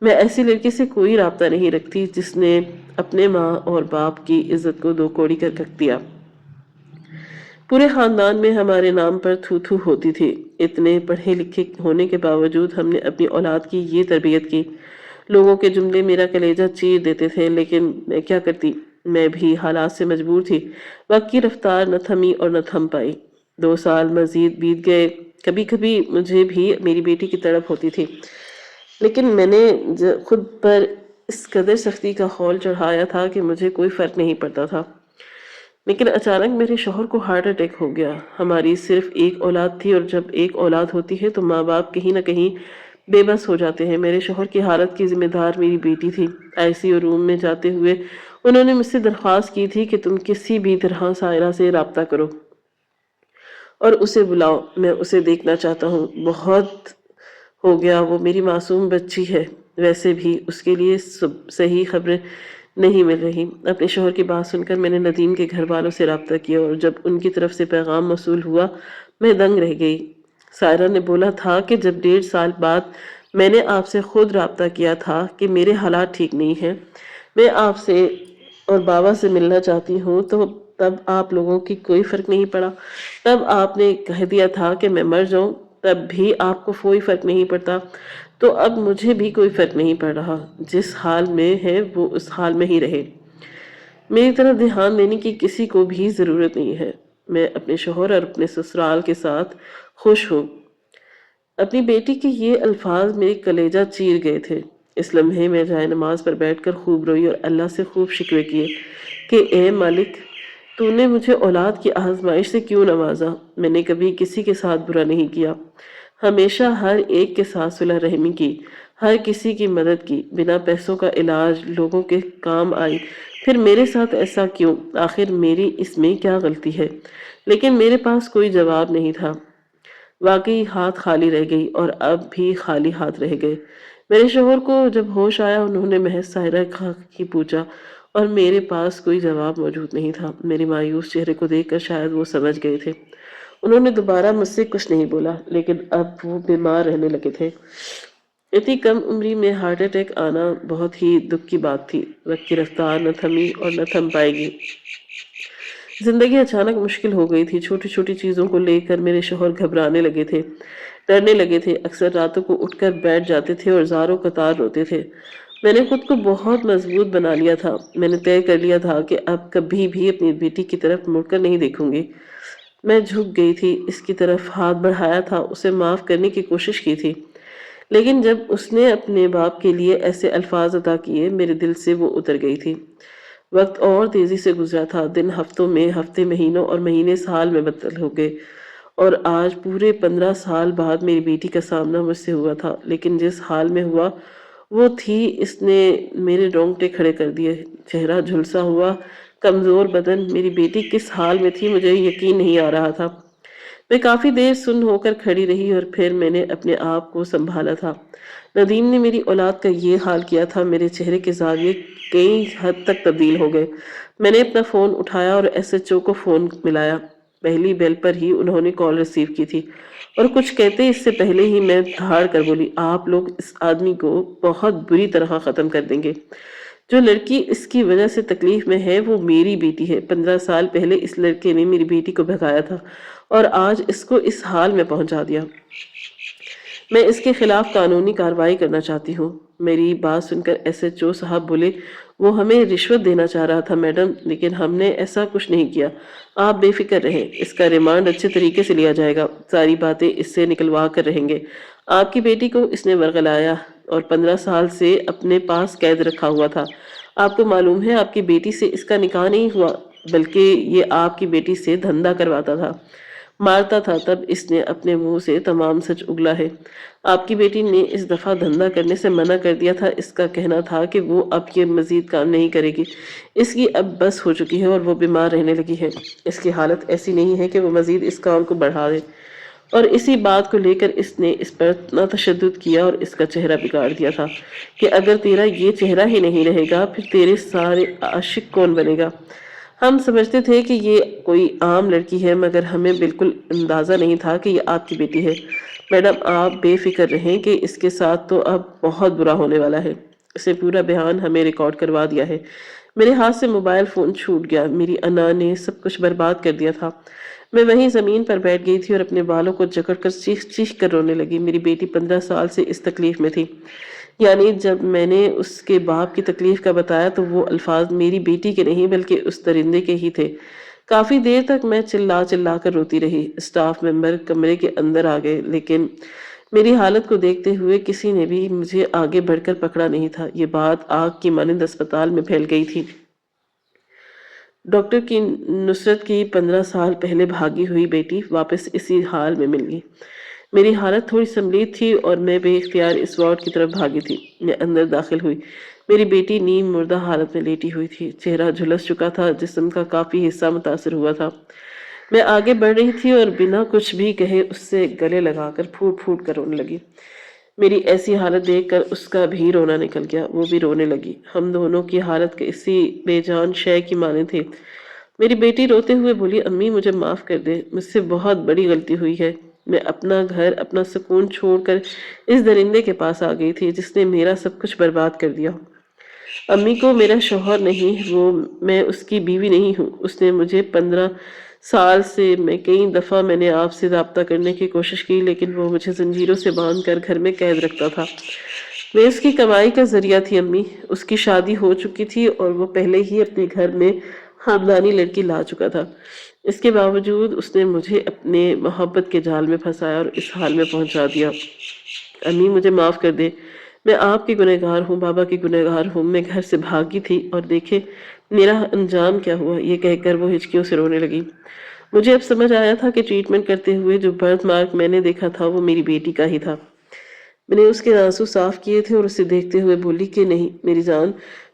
میں ایسی لڑکی سے کوئی رابطہ نہیں رکھتی جس نے اپنے ماں اور باپ کی عزت کو دو کوڑی کر رکھ دیا۔ پورے خاندان میں ہمارے نام پر تھو تھو ہوتی تھی۔ اتنے پڑھے لکھے ہونے کے باوجود ہم نے اپنی اولاد کی یہ تربیت کی۔ لوگوں کے جملے میرا کلیجہ چیر دیتے تھے، لیکن میں کیا کرتی؟ میں بھی حالات سے مجبور تھی۔ وقت کی رفتار نہ تھمی اور نہ تھم پائی۔ 2 سال مزید بیت گئے۔ کبھی کبھی مجھے بھی میری بیٹی کی تڑپ ہوتی تھی، لیکن میں نے خود پر اس قدر سختی کا خول چڑھایا تھا کہ مجھے کوئی فرق نہیں پڑتا تھا۔ لیکن اچانک میرے شوہر کو ہارٹ اٹیک ہو گیا۔ ہماری صرف ایک اولاد تھی، اور جب ایک اولاد ہوتی ہے تو ماں باپ کہیں نہ کہیں بے بس ہو جاتے ہیں۔ میرے شوہر کی حالت کی ذمہ دار میری بیٹی تھی۔ ICU روم میں جاتے ہوئے انہوں نے مجھ سے درخواست کی تھی کہ تم کسی بھی طرح سائرہ سے رابطہ کرو اور اسے بلاؤ، میں اسے دیکھنا چاہتا ہوں۔ بہت ہو گیا، وہ میری معصوم بچی ہے۔ ویسے بھی اس کے لیے صحیح خبریں نہیں مل رہی۔ اپنے شوہر کی بات سن کر میں نے ندیم کے گھر والوں سے رابطہ کیا، اور جب ان کی طرف سے پیغام موصول ہوا میں دنگ رہ گئی۔ سائرہ نے بولا تھا کہ جب 1.5 سال بعد میں نے آپ سے خود رابطہ کیا تھا کہ میرے حالات ٹھیک نہیں ہیں، میں آپ سے اور بابا سے ملنا چاہتی ہوں، تو تب آپ لوگوں کی کوئی فرق نہیں پڑا۔ تب آپ نے کہہ دیا تھا کہ میں مر جاؤں، تب بھی آپ کو کوئی فرق نہیں پڑتا، تو اب مجھے بھی کوئی فرق نہیں پڑ رہا۔ جس حال میں ہے وہ اس حال میں ہی رہے۔ میری طرف دھیان دینے کی کسی کو بھی ضرورت نہیں ہے۔ میں اپنے شوہر اور اپنے سسرال کے ساتھ خوش ہوں۔ اپنی بیٹی کے یہ الفاظ میرے کلیجہ چیر گئے تھے۔ اس لمحے میں جائے نماز پر بیٹھ کر خوب روئی اور اللہ سے خوب شکوے کیے کہ اے مالک، تو نے مجھے اولاد کی آزمائش سے کیوں نوازا؟ میں نے کبھی کسی کے ساتھ برا نہیں کیا، ہمیشہ ہر ایک کے ساتھ صلح رحمی کی، ہر کسی کی مدد کی، بنا پیسوں کا علاج لوگوں کے کام آئی۔ پھر میرے ساتھ ایسا کیوں؟ آخر میری اس میں کیا غلطی ہے؟ لیکن میرے پاس کوئی جواب نہیں تھا۔ واقعی ہاتھ خالی رہ گئی، اور اب بھی خالی ہاتھ رہ گئے۔ میرے شوہر کو جب ہوش آیا انہوں نے محض سائرہ کی پوچھا، اور میرے پاس کوئی جواب موجود نہیں تھا۔ میرے مایوس چہرے کو دیکھ کر شاید وہ سمجھ گئے تھے۔ انہوں نے دوبارہ مجھ سے کچھ نہیں بولا، لیکن اب وہ بیمار رہنے لگے تھے۔ اتنی کم عمری میں ہارٹ اٹیک آنا بہت ہی دکھ کی بات تھی۔ وقت کی رفتار نہ تھمی اور نہ تھم پائے گی۔ زندگی اچانک مشکل ہو گئی تھی، چھوٹی چھوٹی چیزوں کو لے کر میرے شوہر گھبرانے لگے تھے، ڈرنے لگے تھے، اکثر راتوں کو اٹھ کر بیٹھ جاتے تھے اور زاروں قطار روتے تھے۔ میں نے خود کو بہت مضبوط بنا لیا تھا، میں نے طے کر لیا تھا کہ اب کبھی بھی اپنی بیٹی کی طرف مڑ کر نہیں دیکھوں گی۔ میں جھک گئی تھی، اس کی طرف ہاتھ بڑھایا تھا، اسے معاف کرنے کی کوشش کی تھی، لیکن جب اس نے اپنے باپ کے لیے ایسے الفاظ عطا کیے، میرے دل سے وہ اتر گئی تھی۔ وقت اور تیزی سے گزرا تھا، دن ہفتوں میں، ہفتے مہینوں اور مہینے سال میں بدل ہو گئے، اور آج پورے 15 سال بعد میری بیٹی کا سامنا مجھ سے ہوا تھا، لیکن جس حال میں ہوا وہ تھی، اس نے میرے رونگٹے کھڑے کر دیے۔ چہرہ جھلسا ہوا، کمزور بدن، میری بیٹی کس حال میں تھی مجھے یقین نہیں آ رہا تھا۔ میں کافی دیر سن ہو کر کھڑی رہی اور پھر میں نے اپنے آپ کو سنبھالا تھا۔ ندیم نے میری اولاد کا یہ حال کیا تھا، میرے چہرے کے زاویے کئی حد تک تبدیل ہو گئے۔ میں نے اپنا فون اٹھایا اور ایس ایچ او کو فون ملایا۔ پہلی بیل پر ہی انہوں نے کال ریسیو کی تھی، اور کچھ کہتے اس سے پہلے ہی میں دھاڑ کر بولی، آپ لوگ اس آدمی کو بہت بری طرح ختم کر دیں گے۔ جو لڑکی اس کی وجہ سے تکلیف میں ہے وہ میری بیٹی ہے۔ 15 سال پہلے اس لڑکے نے میری بیٹی کو بھگایا تھا اور آج اس کو اس حال میں پہنچا دیا۔ میں اس کے خلاف قانونی کارروائی کرنا چاہتی ہوں۔ میری بات سن کر ایس ایچ او صاحب بولے، وہ ہمیں رشوت دینا چاہ رہا تھا میڈم، لیکن ہم نے ایسا کچھ نہیں کیا، آپ بے فکر رہیں، اس کا ریمانڈ اچھے طریقے سے لیا جائے گا، ساری باتیں اس سے نکلوا کر رہیں گے۔ آپ کی بیٹی کو اس نے ورغلایا اور 15 سال سے اپنے پاس قید رکھا ہوا تھا۔ آپ کو معلوم ہے آپ کی بیٹی سے اس کا نکاح نہیں ہوا، بلکہ یہ آپ کی بیٹی سے دھندا کرواتا تھا، مارتا تھا، تب اس نے اپنے منہ سے تمام سچ اگلا ہے۔ آپ کی بیٹی نے اس دفعہ دھندا کرنے سے منع کر دیا تھا، اس کا کہنا تھا کہ وہ اب یہ مزید کام نہیں کرے گی، اس کی اب بس ہو چکی ہے اور وہ بیمار رہنے لگی ہے، اس کی حالت ایسی نہیں ہے کہ وہ مزید اس کام کو بڑھا دے، اور اسی بات کو لے کر اس نے اس پر اتنا تشدد کیا اور اس کا چہرہ بگاڑ دیا تھا کہ اگر تیرا یہ چہرہ ہی نہیں رہے گا پھر تیرے سارے عاشق کون بنے گا۔ ہم سمجھتے تھے کہ یہ کوئی عام لڑکی ہے، مگر ہمیں بالکل اندازہ نہیں تھا کہ یہ آپ کی بیٹی ہے۔ میڈم آپ بے فکر رہیں کہ اس کے ساتھ تو اب بہت برا ہونے والا ہے۔ اس نے پورا بیان ہمیں ریکارڈ کروا دیا ہے۔ میرے ہاتھ سے موبائل فون چھوٹ گیا، میری انا نے سب کچھ برباد کر دیا تھا۔ میں وہیں زمین پر بیٹھ گئی تھی اور اپنے بالوں کو جکڑ کر چیخ چیخ کر رونے لگی۔ میری بیٹی 15 سال سے اس تکلیف میں تھی، یعنی جب میں نے اس کے باپ کی تکلیف کا بتایا تو وہ الفاظ میری بیٹی کے نہیں بلکہ اس درندے کے ہی تھے۔ کافی دیر تک میں چلا چلا کر روتی رہی۔ اسٹاف ممبر کمرے کے اندر آ گئے، لیکن میری حالت کو دیکھتے ہوئے کسی نے بھی مجھے آگے بڑھ کر پکڑا نہیں تھا۔ یہ بات آگ کی مانند اسپتال میں پھیل گئی تھی۔ ڈاکٹر کی نصرت کی 15 سال پہلے بھاگی ہوئی بیٹی واپس اسی حال میں مل گئی۔ میری حالت تھوڑی سنبھلی تھی اور میں بے اختیار اس وارڈ کی طرف بھاگی تھی۔ میں اندر داخل ہوئی، میری بیٹی نیم مردہ حالت میں لیٹی ہوئی تھی، چہرہ جھلس چکا تھا، جسم کا کافی حصہ متاثر ہوا تھا۔ میں آگے بڑھ رہی تھی اور بنا کچھ بھی کہے اس سے گلے لگا کر پھوٹ پھوٹ کر رونے لگی۔ میری ایسی حالت دیکھ کر اس کا بھی رونا نکل گیا، وہ بھی رونے لگی۔ ہم دونوں کی حالت کسی بے جان شے کی مانند تھی۔ میری بیٹی روتے ہوئے بولی، امی مجھے معاف کر دے، مجھ سے بہت بڑی غلطی ہوئی ہے۔ میں اپنا گھر، اپنا سکون چھوڑ کر اس درندے کے پاس آ گئی تھی جس نے میرا سب کچھ برباد کر دیا۔ امی کو میرا شوہر نہیں، وہ میں اس کی بیوی نہیں ہوں۔ اس نے مجھے 15 سال سے میں کئی دفعہ میں نے آپ سے رابطہ کرنے کی کوشش کی، لیکن وہ مجھے زنجیروں سے باندھ کر گھر میں قید رکھتا تھا۔ میں اس کی کمائی کا ذریعہ تھی امی۔ اس کی شادی ہو چکی تھی اور وہ پہلے ہی اپنے گھر میں خاندانی لڑکی لا چکا تھا۔ اس کے باوجود اس نے مجھے اپنے محبت کے جال میں پھنسایا اور اس حال میں پہنچا دیا۔ امی مجھے معاف کر دے، میں آپ کی گنہگار ہوں، بابا کی گنہگار ہوں۔ میں گھر سے بھاگی تھی اور دیکھے میرا انجام کیا ہوا، یہ کہہ کر وہ ہچکیوں سے رونے لگی۔ مجھے اب سمجھ آیا تھا کہ ٹریٹمنٹ کرتے ہوئے جو برتھ مارک میں نے دیکھا تھا وہ میری بیٹی کا ہی تھا۔ میں نے اس کے آنسو صاف کیے تھے اور اسے دیکھتے ہوئے بولی کہ نہیں میری جان،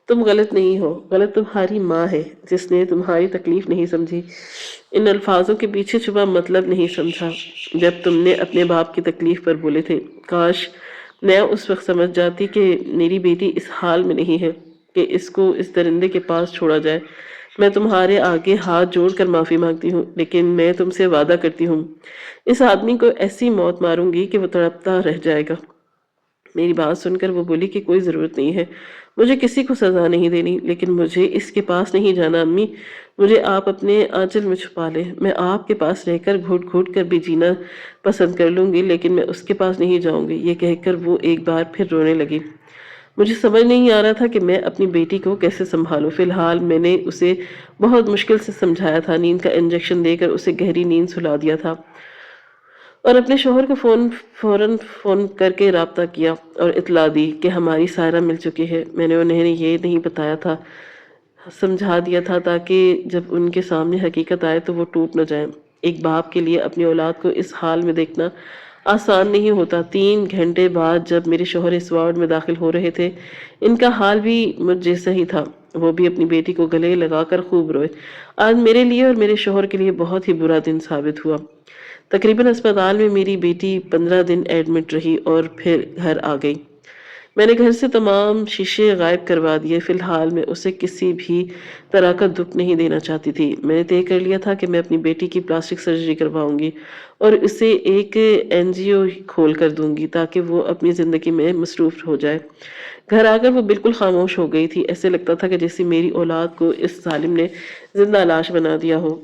تم غلط نہیں ہو، غلط تمہاری ماں ہے جس نے تمہاری تکلیف نہیں سمجھی، ان الفاظوں کے پیچھے چھپا مطلب نہیں سمجھا جب تم نے اپنے باپ کی تکلیف پر بولے تھے۔ کاش میں اس وقت سمجھ جاتی کہ میری بیٹی اس حال میں نہیں ہے کہ اس کو اس درندے کے پاس چھوڑا جائے۔ میں تمہارے آگے ہاتھ جوڑ کر معافی مانگتی ہوں، لیکن میں تم سے وعدہ کرتی ہوں اس آدمی کو ایسی موت ماروں گی کہ وہ تڑپتا رہ جائے گا۔ میری بات سن کر وہ بولی کہ کوئی ضرورت نہیں ہے، مجھے کسی کو سزا نہیں دینی، لیکن مجھے اس کے پاس نہیں جانا امی، مجھے آپ اپنے آنچل میں چھپا لیں، میں آپ کے پاس رہ کر گھٹ گھٹ کر بھی جینا پسند کر لوں گی، لیکن میں اس کے پاس نہیں جاؤں گی۔ یہ کہہ کر وہ ایک بار پھر رونے لگی۔ مجھے سمجھ نہیں آ رہا تھا کہ میں اپنی بیٹی کو کیسے سنبھالوں۔ فی الحال میں نے اسے بہت مشکل سے سمجھایا تھا، نیند کا انجیکشن دے کر اسے گہری نیند سلا دیا تھا، اور اپنے شوہر کو فوراً فون کر کے رابطہ کیا اور اطلاع دی کہ ہماری سائرہ مل چکی ہے۔ میں نے انہیں یہ نہیں بتایا تھا، سمجھا دیا تھا تاکہ جب ان کے سامنے حقیقت آئے تو وہ ٹوٹ نہ جائیں۔ ایک باپ کے لیے اپنی اولاد کو اس حال میں دیکھنا آسان نہیں ہوتا۔ 3 گھنٹے بعد جب میرے شوہر اس وارڈ میں داخل ہو رہے تھے، ان کا حال بھی مجھ جیسا ہی تھا۔ وہ بھی اپنی بیٹی کو گلے لگا کر خوب روئے۔ آج میرے لیے اور میرے شوہر کے لیے بہت ہی برا دن ثابت ہوا۔ تقریباً اسپتال میں میری بیٹی 15 دن ایڈمٹ رہی اور پھر گھر آ گئی۔ میں نے گھر سے تمام شیشے غائب کروا دیے۔ فی الحال میں اسے کسی بھی طرح کا دکھ نہیں دینا چاہتی تھی۔ میں نے طے کر لیا تھا کہ میں اپنی بیٹی کی پلاسٹک سرجری کرواؤں گی اور اسے ایک NGO کھول کر دوں گی تاکہ وہ اپنی زندگی میں مصروف ہو جائے۔ گھر آ کر وہ بالکل خاموش ہو گئی تھی، ایسے لگتا تھا کہ جیسے میری اولاد کو اس ظالم نے زندہ لاش بنا دیا ہو۔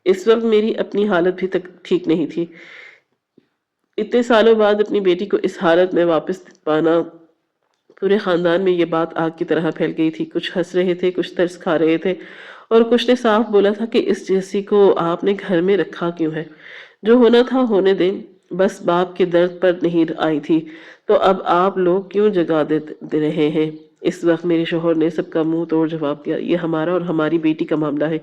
اس وقت میری اپنی حالت بھی ٹھیک نہیں تھی۔ اتنے سالوں بعد اپنی بیٹی کو اس حالت میں واپس پانا، پورے خاندان میں یہ بات آگ کی طرح پھیل گئی تھی۔ کچھ ہنس رہے تھے، کچھ ترس کھا رہے تھے، اور کچھ نے صاف بولا تھا کہ اس جیسی کو آپ نے گھر میں رکھا کیوں ہے؟ جو ہونا تھا ہونے دیں، بس باپ کے درد پر نہیں آئی تھی تو اب آپ لوگ کیوں جگا دے رہے ہیں؟ اس وقت میرے شوہر نے سب کا منہ توڑ جواب دیا، یہ ہمارا اور ہماری بیٹی کا معاملہ ہے،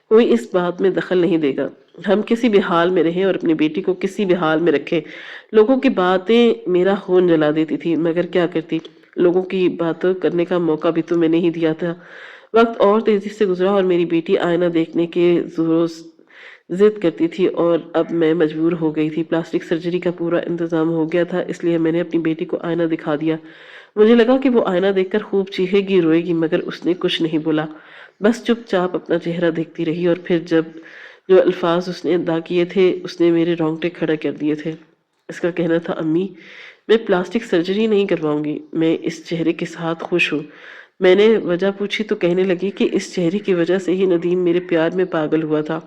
کوئی اس بات میں دخل نہیں دے گا۔ ہم کسی بھی حال میں رہیں اور اپنی بیٹی کو کسی بھی حال میں رکھیں۔ لوگوں کی باتیں میرا خون جلا دیتی تھی، مگر کیا کرتی؟ لوگوں کی باتوں کرنے کا موقع بھی تو میں نے ہی دیا تھا۔ وقت اور تیزی سے گزرا اور میری بیٹی آئینہ دیکھنے کے روز ضد کرتی تھی، اور اب میں مجبور ہو گئی تھی۔ پلاسٹک سرجری کا پورا انتظام ہو گیا تھا، اس لیے میں نے اپنی بیٹی کو آئینہ دکھا دیا۔ مجھے لگا کہ وہ آئینہ دیکھ کر خوب چیخے گی، روئے گی، مگر اس نے کچھ نہیں بولا، بس چپ چاپ اپنا چہرہ دیکھتی رہی۔ اور پھر جو الفاظ اس نے ادا کیے تھے اس نے میرے رونگٹے کھڑے کر دیے تھے۔ اس کا کہنا تھا، امی میں پلاسٹک سرجری نہیں کرواؤں گی، میں اس چہرے کے ساتھ خوش ہوں۔ میں نے وجہ پوچھی تو کہنے لگی کہ اس چہرے کی وجہ سے ہی ندیم میرے پیار میں پاگل ہوا تھا،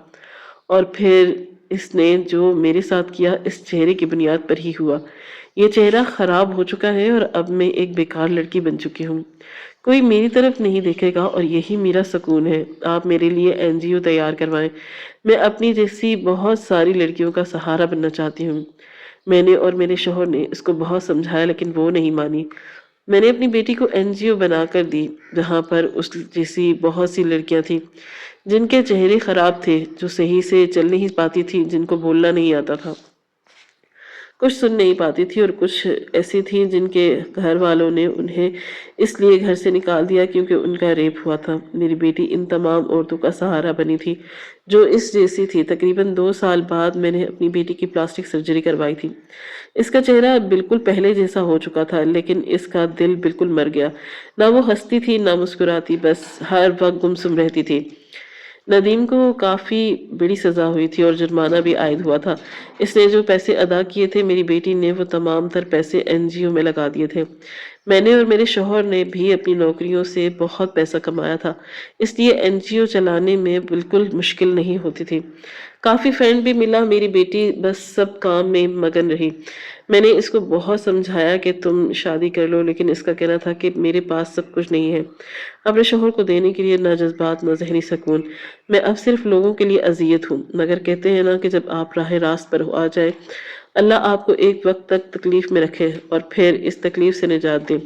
اور پھر اس نے جو میرے ساتھ کیا اس چہرے کی بنیاد پر ہی ہوا۔ یہ چہرہ خراب ہو چکا ہے اور اب میں ایک بیکار لڑکی بن چکی ہوں، کوئی میری طرف نہیں دیکھے گا، اور یہی میرا سکون ہے۔ آپ میرے لیے NGO تیار کروائیں، میں اپنی جیسی بہت ساری لڑکیوں کا سہارا بننا چاہتی ہوں۔ میں نے اور میرے شوہر نے اس کو بہت سمجھایا لیکن وہ نہیں مانی۔ میں نے اپنی بیٹی کو NGO بنا کر دی جہاں پر اس جیسی بہت سی لڑکیاں تھیں جن کے چہرے خراب تھے، جو صحیح سے چل نہیں پاتی تھی، جن کو بولنا نہیں آتا تھا، کچھ سن نہیں پاتی تھی، اور کچھ ایسی تھیں جن کے گھر والوں نے انہیں اس لیے گھر سے نکال دیا کیونکہ ان کا ریپ ہوا تھا۔ میری بیٹی ان تمام عورتوں کا سہارا بنی تھی جو اس جیسی تھی۔ تقریباً 2 سال بعد میں نے اپنی بیٹی کی پلاسٹک سرجری کروائی تھی۔ اس کا چہرہ بالکل پہلے جیسا ہو چکا تھا، لیکن اس کا دل بالکل مر گیا۔ نہ وہ ہنستی تھی نہ مسکراتی، بس ہر وقت گمسم رہتی تھی۔ ندیم کو کافی بڑی سزا ہوئی تھی اور جرمانہ بھی عائد ہوا تھا۔ اس نے جو پیسے ادا کیے تھے میری بیٹی نے وہ تمام تر پیسے NGO میں لگا دیے تھے۔ میں نے اور میرے شوہر نے بھی اپنی نوکریوں سے بہت پیسہ کمایا تھا، اس لیے NGO چلانے میں بالکل مشکل نہیں ہوتی تھی۔ کافی فنڈ بھی ملا، میری بیٹی بس سب کام میں مگن رہی۔ میں نے اس کو بہت سمجھایا کہ تم شادی کر لو، لیکن اس کا کہنا تھا کہ میرے پاس سب کچھ نہیں ہے اپنے شوہر کو دینے کے لیے، نہ جذبات نہ ذہنی سکون، میں اب صرف لوگوں کے لیے اذیت ہوں۔ مگر کہتے ہیں نا کہ جب آپ راہ راست پر آ جائیں اللہ آپ کو ایک وقت تک تکلیف میں رکھے اور پھر اس تکلیف سے نجات دے،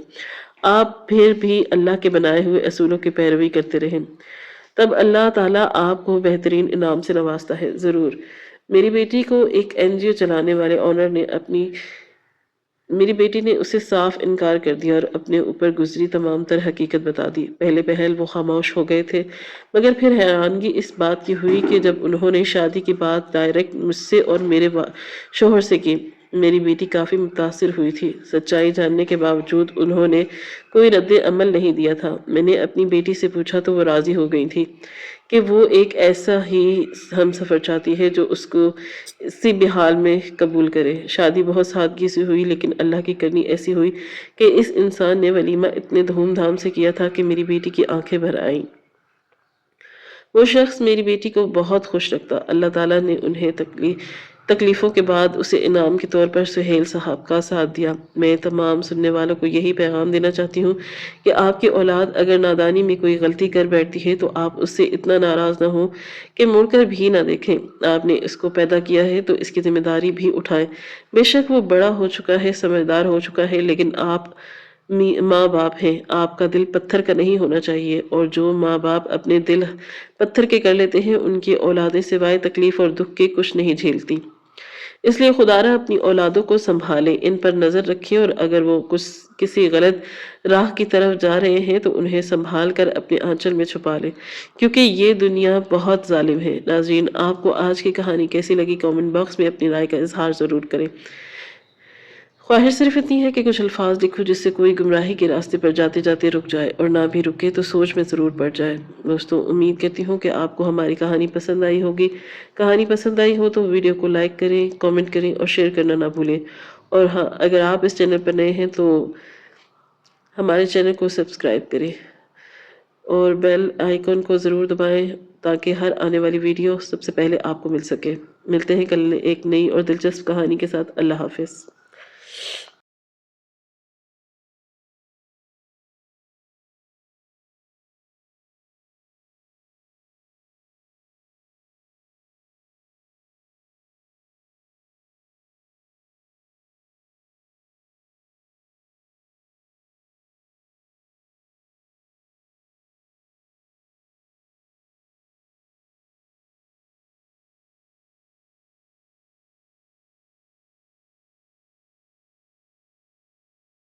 آپ پھر بھی اللہ کے بنائے ہوئے اصولوں کی پیروی کرتے رہیں، تب اللہ تعالیٰ آپ کو بہترین انعام سے نوازتا ہے ضرور۔ میری بیٹی کو ایک NGO چلانے والے آنر نے میری بیٹی نے اسے صاف انکار کر دیا اور اپنے اوپر گزری تمام تر حقیقت بتا دی۔ پہلے پہل وہ خاموش ہو گئے تھے، مگر پھر حیرانگی اس بات کی ہوئی کہ جب انہوں نے شادی کی بات ڈائریکٹ مجھ سے اور میرے شوہر سے کی، میری بیٹی کافی متاثر ہوئی تھی۔ سچائی جاننے کے باوجود انہوں نے کوئی رد عمل نہیں دیا تھا۔ میں نے اپنی بیٹی سے پوچھا تو وہ راضی ہو گئی تھی کہ وہ ایک ایسا ہی ہم سفر چاہتی ہے جو اس کو اسی بھی حال میں قبول کرے۔ شادی بہت سادگی سے ہوئی، لیکن اللہ کی کرنی ایسی ہوئی کہ اس انسان نے ولیمہ اتنے دھوم دھام سے کیا تھا کہ میری بیٹی کی آنکھیں بھر آئیں۔ وہ شخص میری بیٹی کو بہت خوش رکھتا۔ اللہ تعالیٰ نے انہیں تکلیفوں کے بعد اسے انعام کے طور پر سہیل صاحب کا ساتھ دیا۔ میں تمام سننے والوں کو یہی پیغام دینا چاہتی ہوں کہ آپ کی اولاد اگر نادانی میں کوئی غلطی کر بیٹھتی ہے تو آپ اس سے اتنا ناراض نہ ہوں کہ مڑ کر بھی نہ دیکھیں۔ آپ نے اس کو پیدا کیا ہے تو اس کی ذمہ داری بھی اٹھائیں۔ بے شک وہ بڑا ہو چکا ہے، سمجھدار ہو چکا ہے، لیکن آپ ماں باپ ہیں، آپ کا دل پتھر کا نہیں ہونا چاہیے، اور جو ماں باپ اپنے دل پتھر کے کر لیتے ہیں ان کی اولادیں سوائے تکلیف اور دکھ کے کچھ نہیں جھیلتی۔ اس لیے خدا را اپنی اولادوں کو سنبھالیں، ان پر نظر رکھیں، اور اگر وہ کسی غلط راہ کی طرف جا رہے ہیں تو انہیں سنبھال کر اپنے آنچل میں چھپا لیں، کیونکہ یہ دنیا بہت ظالم ہے۔ ناظرین، آپ کو آج کی کہانی کیسی لگی کامنٹ باکس میں اپنی رائے کا اظہار ضرور کریں۔ خواہش صرف اتنی ہے کہ کچھ الفاظ لکھو جس سے کوئی گمراہی کے راستے پر جاتے جاتے رک جائے، اور نہ بھی رکے تو سوچ میں ضرور پڑ جائے۔ دوستو، امید کرتی ہوں کہ آپ کو ہماری کہانی پسند آئی ہوگی۔ کہانی پسند آئی ہو تو ویڈیو کو لائک کریں، کامنٹ کریں اور شیئر کرنا نہ بھولیں۔ اور ہاں، اگر آپ اس چینل پر نئے ہیں تو ہمارے چینل کو سبسکرائب کریں اور بیل آئیکن کو ضرور دبائیں تاکہ ہر آنے والی ویڈیو سب سے پہلے آپ کو مل سکے۔ ملتے ہیں کل ایک نئی اور دلچسپ کہانی کے ساتھ۔ اللہ حافظ۔